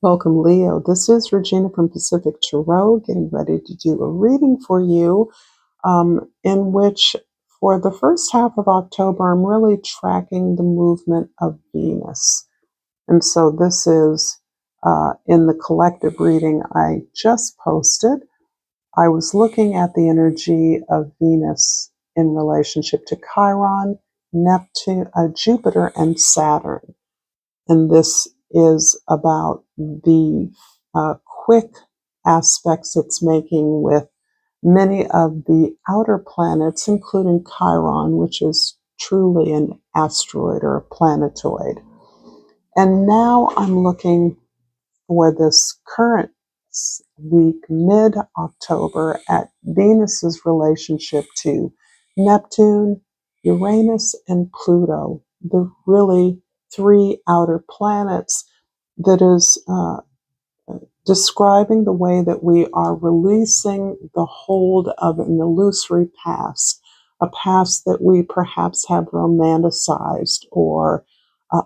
Welcome, Leo. This is Regina from Pacific Tarot, getting ready to do a reading for you, in which for the first half of October, I'm really tracking the movement of Venus. And so this is in the collective reading I just posted. I was looking at the energy of Venus in relationship to Chiron, Neptune, Jupiter, and Saturn. And this is about the quick aspects it's making with many of the outer planets, including Chiron, which is truly an asteroid or a planetoid. And now I'm looking for this current week, mid-October, at Venus's relationship to Neptune, Uranus, and Pluto, the really three outer planets that is describing the way that we are releasing the hold of an illusory past, a past that we perhaps have romanticized or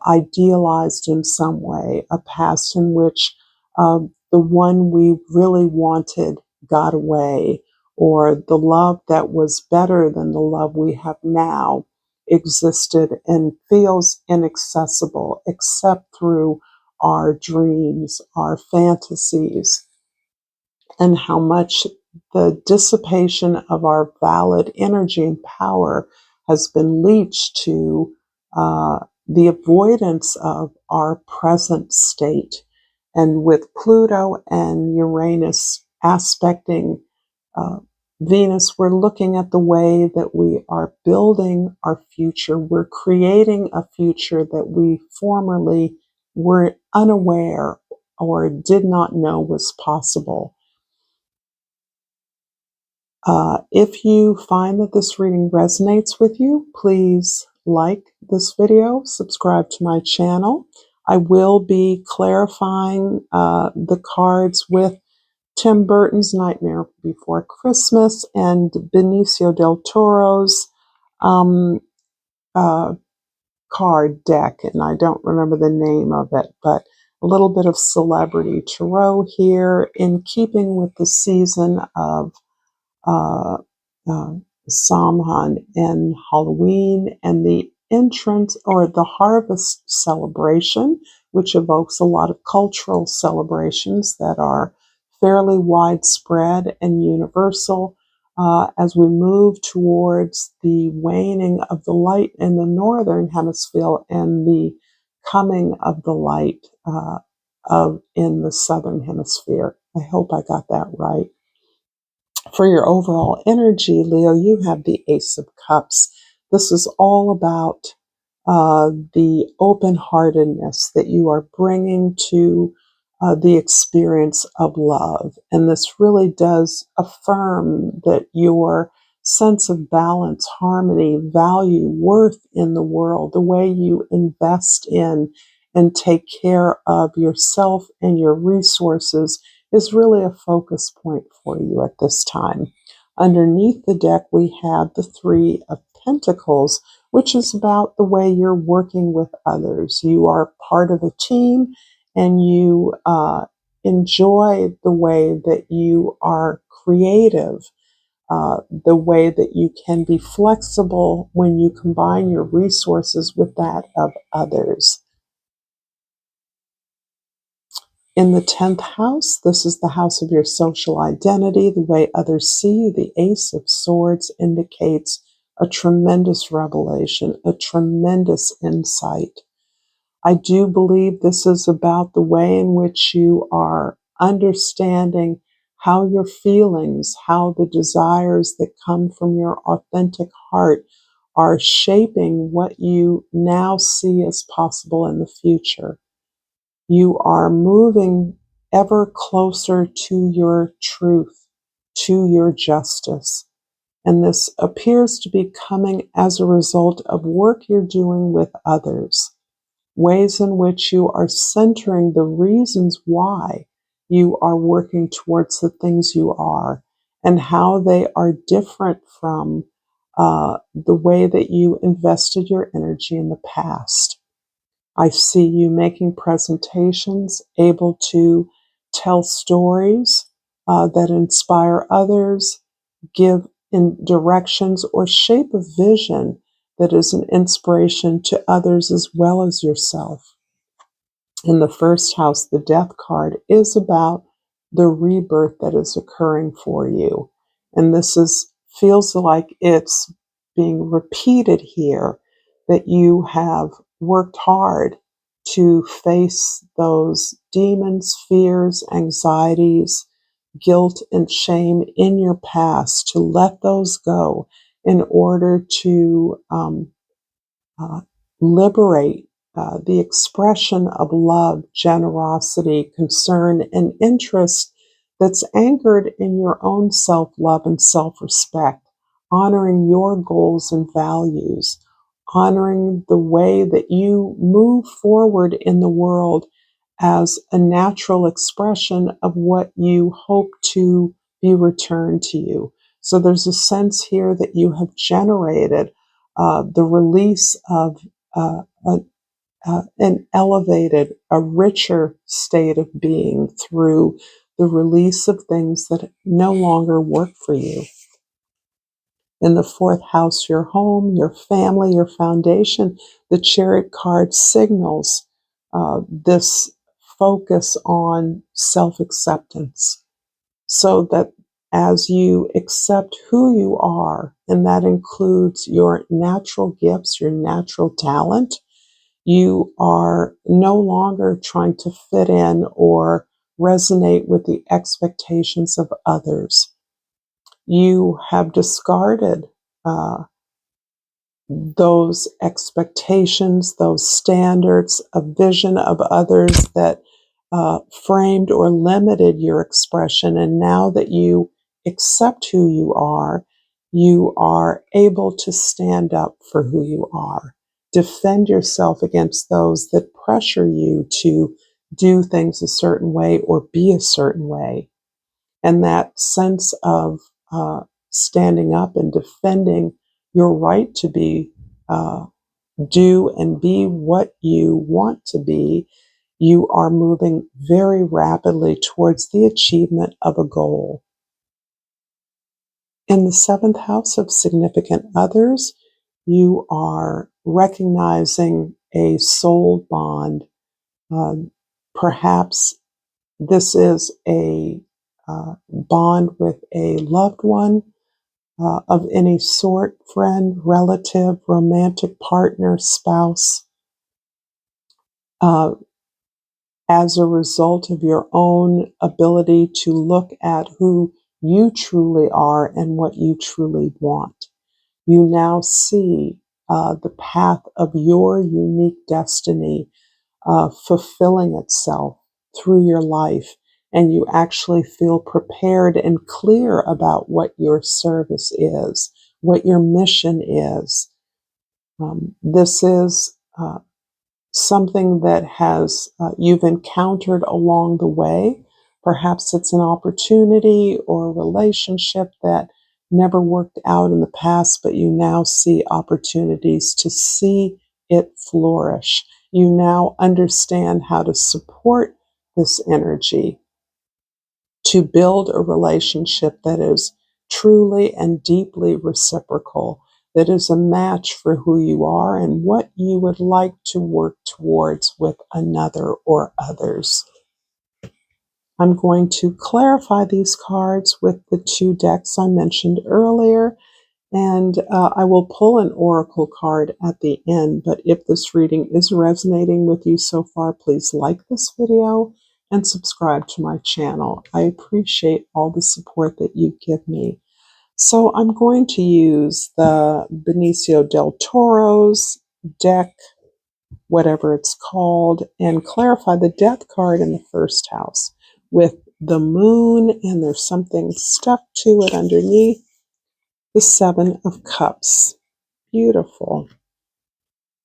idealized in some way, a past in which the one we really wanted got away, or the love that was better than the love we have now existed and feels inaccessible except through our dreams, our fantasies, and how much the dissipation of our valid energy and power has been leached to the avoidance of our present state. And with Pluto and Uranus aspecting Venus, we're looking at the way that we are building our future. We're creating a future that we formerly were unaware or did not know was possible. If you find that this reading resonates with you, please like this video, subscribe to my channel. I will be clarifying the cards with Tim Burton's Nightmare Before Christmas and Benicio del Toro's card deck, and I don't remember the name of it, but a little bit of celebrity tarot here in keeping with the season of Samhain and Halloween and the entrance or the harvest celebration, which evokes a lot of cultural celebrations that are fairly widespread and universal as we move towards the waning of the light in the northern hemisphere and the coming of the light in the southern hemisphere. I hope I got that right. For your overall energy, Leo, you have the Ace of Cups. This is all about the open-heartedness that you are bringing to the experience of love. And this really does affirm that your sense of balance, harmony, value, worth in the world, the way you invest in and take care of yourself and your resources is really a focus point for you at this time. Underneath the deck, we have the Three of Pentacles, which is about the way you're working with others. You are part of a team and you enjoy the way that you are creative, the way that you can be flexible when you combine your resources with that of others. In the 10th house, this is the house of your social identity, the way others see you. The Ace of Swords indicates a tremendous revelation, a tremendous insight. I do believe this is about the way in which you are understanding how your feelings, how the desires that come from your authentic heart are shaping what you now see as possible in the future. You are moving ever closer to your truth, to your justice. And this appears to be coming as a result of work you're doing with others, ways in which you are centering the reasons why you are working towards the things you are and how they are different from the way that you invested your energy in the past. I see you making presentations, able to tell stories that inspire others, give in directions, or shape a vision that is an inspiration to others as well as yourself. In the first house, the death card is about the rebirth that is occurring for you. And this is feels like it's being repeated here, that you have worked hard to face those demons, fears, anxieties, guilt, and shame in your past, to let those go in order to uh, liberate the expression of love, generosity, concern, and interest that's anchored in your own self love and self respect, honoring your goals and values, honoring the way that you move forward in the world as a natural expression of what you hope to be returned to you. So there's a sense here that you have generated the release of uh, an elevated, a richer state of being through the release of things that no longer work for you. In the fourth house, your home, your family, your foundation, the Chariot card signals this focus on self acceptance, so that as you accept who you are, and that includes your natural gifts, your natural talent, you are no longer trying to fit in or resonate with the expectations of others. You have discarded uh, those expectations, those standards, a vision of others that framed or limited your expression. And now that you accept who you are able to stand up for who you are, defend yourself against those that pressure you to do things a certain way or be a certain way. And that sense of standing up and defending your right to be, do and be what you want to be, you are moving very rapidly towards the achievement of a goal. In the seventh house of significant others, you are recognizing a soul bond. Perhaps this is a bond with a loved one of any sort, friend, relative, romantic partner, spouse, uh, as a result of your own ability to look at who you truly are and what you truly want. You now see the path of your unique destiny fulfilling itself through your life, and you actually feel prepared and clear about what your service is, what your mission is. This is something that has you've encountered along the way. Perhaps it's an opportunity or a relationship that never worked out in the past, but you now see opportunities to see it flourish. You now understand how to support this energy to build a relationship that is truly and deeply reciprocal, that is a match for who you are and what you would like to work towards with another or others. I'm going to clarify these cards with the two decks I mentioned earlier, and I will pull an oracle card at the end. But if this reading is resonating with you so far, please like this video and subscribe to my channel. I appreciate all the support that you give me. So I'm going to use the Benicio del Toro's deck, whatever it's called, and clarify the death card in the first house with the moon, and there's something stuck to it underneath, the Seven of Cups. Beautiful.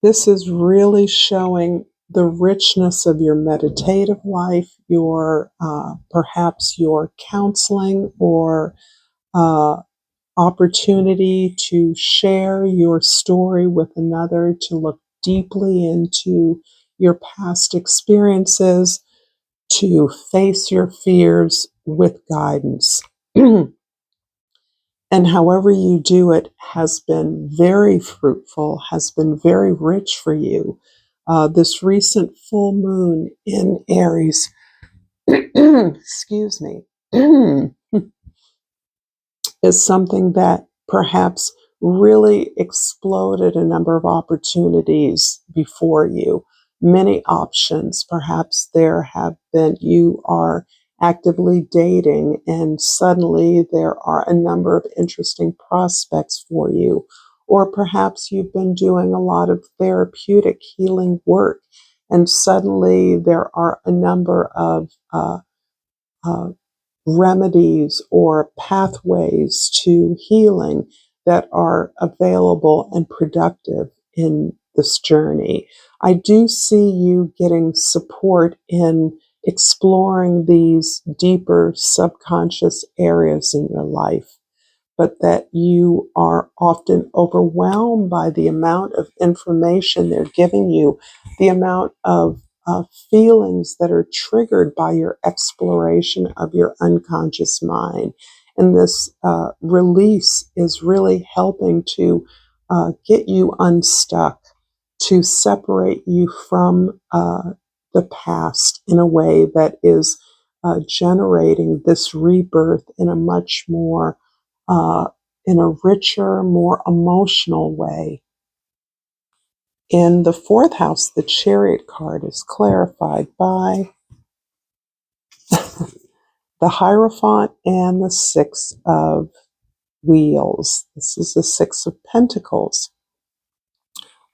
This is really showing the richness of your meditative life, your perhaps your counseling or uh, opportunity to share your story with another, to look deeply into your past experiences, to face your fears with guidance. And however you do it has been very fruitful, has been very rich for you. This recent full moon in Aries, excuse me, is something that perhaps really exploded a number of opportunities before you. Many options. Perhaps there have been, you are actively dating, and suddenly there are a number of interesting prospects for you. Or perhaps you've been doing a lot of therapeutic healing work, and suddenly there are a number of uh, remedies or pathways to healing that are available and productive in this journey. I do see you getting support in exploring these deeper subconscious areas in your life, but that you are often overwhelmed by the amount of information they're giving you, the amount of feelings that are triggered by your exploration of your unconscious mind. And this release is really helping to get you unstuck, to separate you from the past in a way that is generating this rebirth in a much more uh, in a richer, more emotional way. In the fourth house, the Chariot card is clarified by the Hierophant and the Six of Wheels. This is the Six of Pentacles.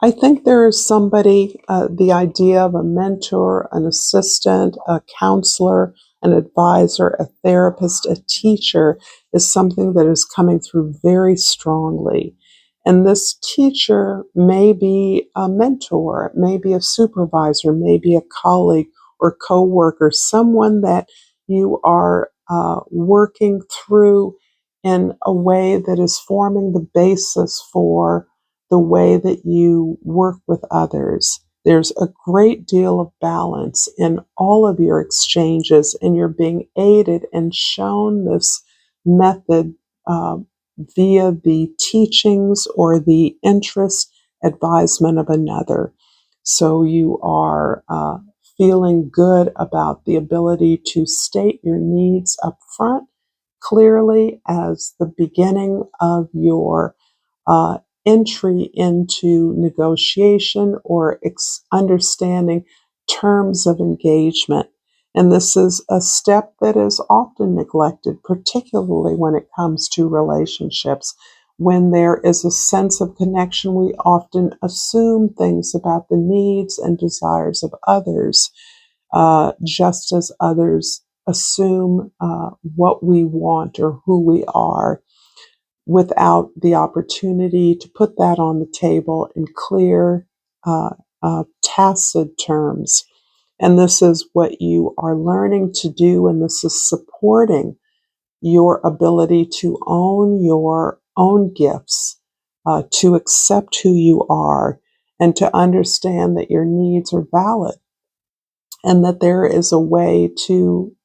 I think there is somebody, the idea of a mentor, an assistant, a counselor, an advisor, a therapist, a teacher is something that is coming through very strongly. And this teacher may be a mentor, may be a supervisor, may be a colleague or co-worker, someone that you are working through in a way that is forming the basis for the way that you work with others. There's a great deal of balance in all of your exchanges, and you're being aided and shown this method via the teachings or the interest advisement of another. So you are feeling good about the ability to state your needs up front clearly as the beginning of your uh, entry into negotiation or understanding terms of engagement. And this is a step that is often neglected, particularly when it comes to relationships. When there is a sense of connection, we often assume things about the needs and desires of others, just as others assume what we want or who we are, without the opportunity to put that on the table in clear, tacit terms. And this is what you are learning to do, and this is supporting your ability to own your own gifts, to accept who you are, and to understand that your needs are valid and that there is a way to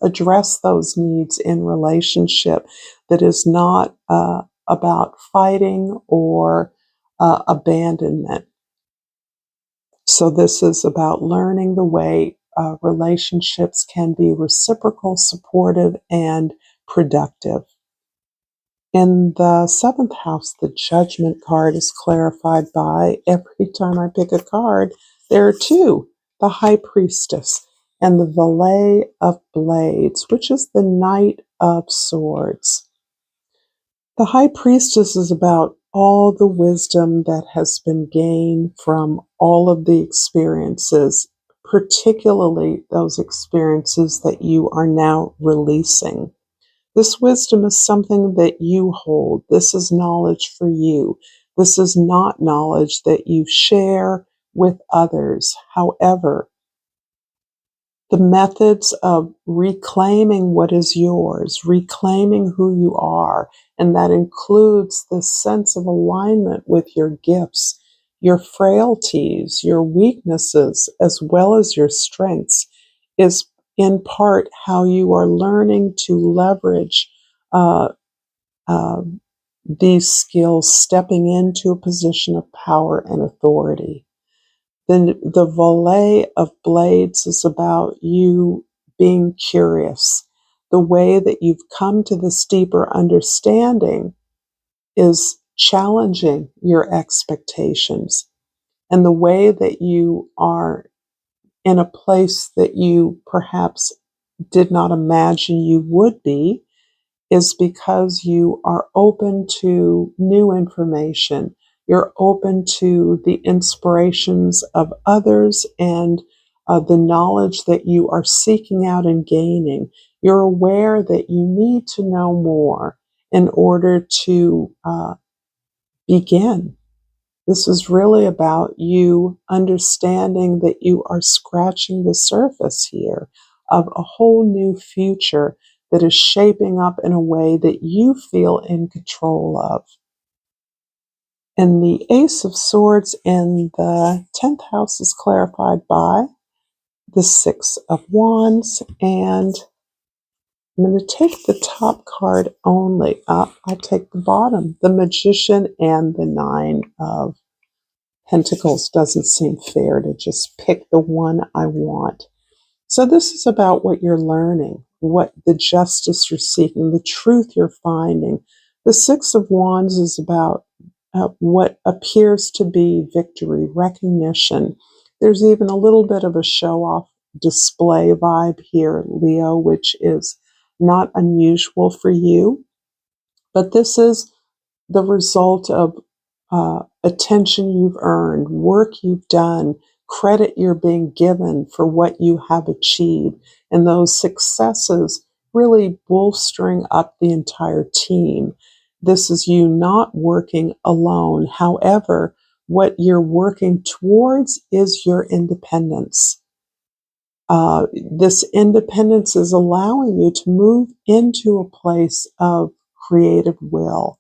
address those needs in relationship that is not about fighting or abandonment. So this is about learning the way relationships can be reciprocal, supportive, and productive. In the seventh house, the Judgment card is clarified by, every time I pick a card, there are two: the High Priestess and the Valet of Blades, which is the Knight of Swords. The High Priestess is about all the wisdom that has been gained from all of the experiences, particularly those experiences that you are now releasing. This wisdom is something that you hold. This is knowledge for you. This is not knowledge that you share with others. However, the methods of reclaiming what is yours, reclaiming who you are, and that includes the sense of alignment with your gifts, your frailties, your weaknesses, as well as your strengths, is in part how you are learning to leverage uh, uh, these skills, stepping into a position of power and authority. Then the Valet of Blades is about you being curious. The way that you've come to this deeper understanding is challenging your expectations. And the way that you are in a place that you perhaps did not imagine you would be is because you are open to new information. You're open to the inspirations of others and the knowledge that you are seeking out and gaining. You're aware that you need to know more in order to begin. This is really about you understanding that you are scratching the surface here of a whole new future that is shaping up in a way that you feel in control of. And the Ace of Swords in the 10th house is clarified by the Six of Wands. And I'm going to take the top card only up. I'll take the bottom, the Magician and the Nine of Pentacles. Doesn't seem fair to just pick the one I want. So this is about what you're learning, what the justice you're seeking, the truth you're finding. The Six of Wands is about what appears to be victory, recognition. There's even a little bit of a show-off display vibe here, Leo, which is not unusual for you. But this is the result of attention you've earned, work you've done, credit you're being given for what you have achieved, and those successes really bolstering up the entire team. This is you not working alone. However, what you're working towards is your independence. This independence is allowing you to move into a place of creative will.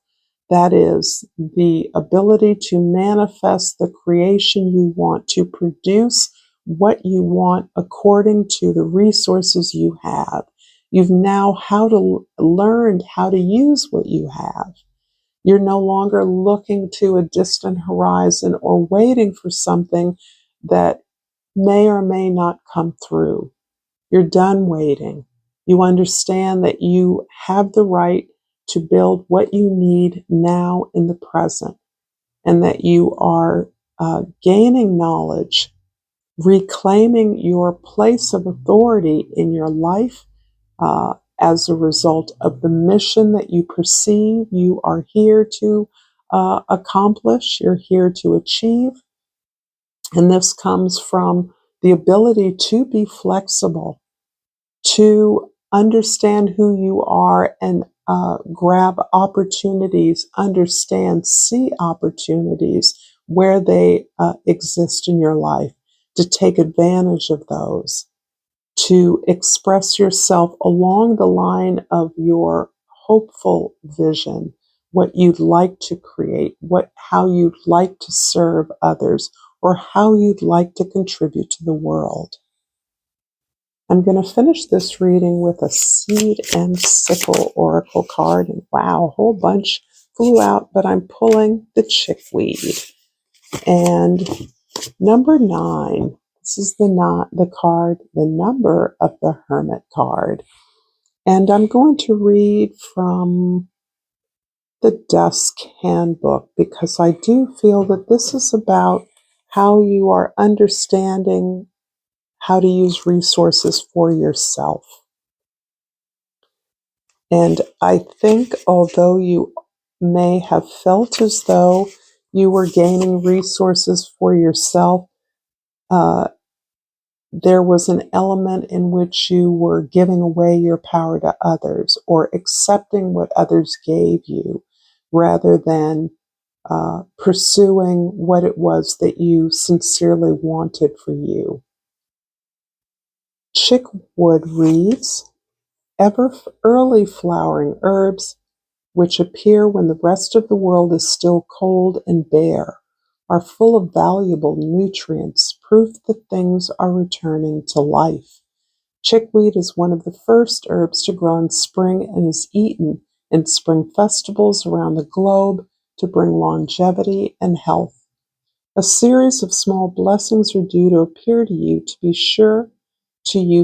That is the ability to manifest the creation you want, to produce what you want according to the resources you have. You've now learned how to use what you have. You're no longer looking to a distant horizon or waiting for something that may or may not come through. You're done waiting. You understand that you have the right to build what you need now in the present, and that you are gaining knowledge, reclaiming your place of authority in your life as a result of the mission that you perceive you are here to accomplish, you're here to achieve. And this comes from the ability to be flexible, to understand who you are and grab opportunities, understand, see opportunities where they exist in your life, to take advantage of those, to express yourself along the line of your hopeful vision, what you'd like to create, how you'd like to serve others, or how you'd like to contribute to the world. I'm going to finish this reading with a Seed and Sickle Oracle card. And wow, a whole bunch flew out, but I'm pulling the chickweed. And number 9, this is the card, the number of the Hermit card. And I'm going to read from the Dusk Handbook because I do feel that this is about how you are understanding how to use resources for yourself. And I think although you may have felt as though you were gaining resources for yourself, there was an element in which you were giving away your power to others or accepting what others gave you rather than pursuing what it was that you sincerely wanted for you. Chickwood reads, ever early flowering herbs which appear when the rest of the world is still cold and bare, are full of valuable nutrients, proof that things are returning to life. Chickweed is one of the first herbs to grow in spring and is eaten in spring festivals around the globe to bring longevity and health. A series of small blessings are due to appear to you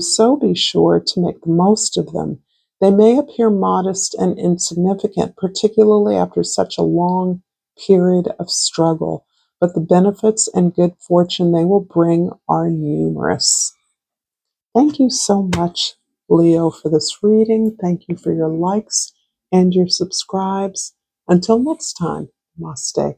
so be sure to make the most of them. They may appear modest and insignificant, particularly after such a long period of struggle, but the benefits and good fortune they will bring are numerous. Thank you so much, Leo, for this reading. Thank you for your likes and your subscribes. Until next time, namaste.